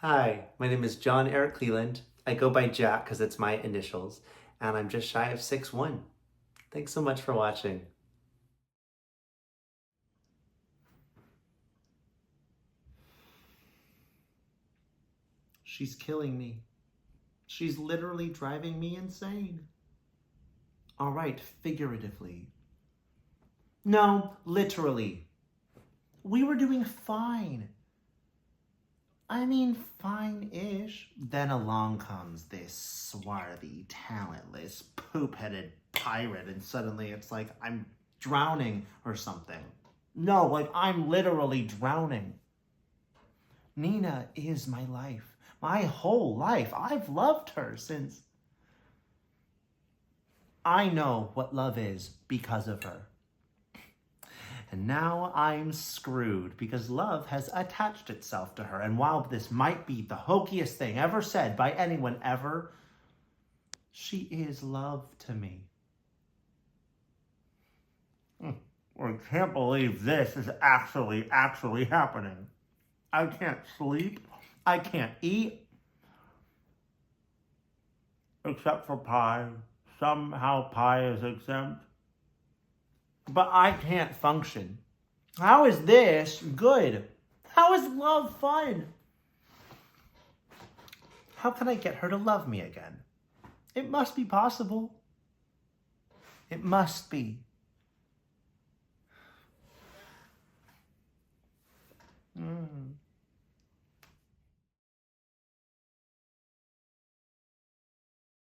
Hi, my name is John Eric Cleland. I go by Jack because it's my initials, and I'm just shy of 6'1". Thanks so much for watching. She's killing me. She's literally driving me insane. All right, figuratively. No, literally. We were doing fine. I mean, fine-ish. Then along comes this swarthy, talentless, poop-headed pirate, and suddenly it's like I'm drowning or something. No, like I'm literally drowning. Nina is my life. My whole life. I've loved her since I know what love is because of her. And now I'm screwed because love has attached itself to her. And while this might be the hokiest thing ever said by anyone ever, she is love to me. I can't believe this is actually happening. I can't sleep. I can't eat. Except for pie. Somehow pie is exempt. But I can't function. How is this good? How is love fun? How can I get her to love me again? It must be possible. It must be.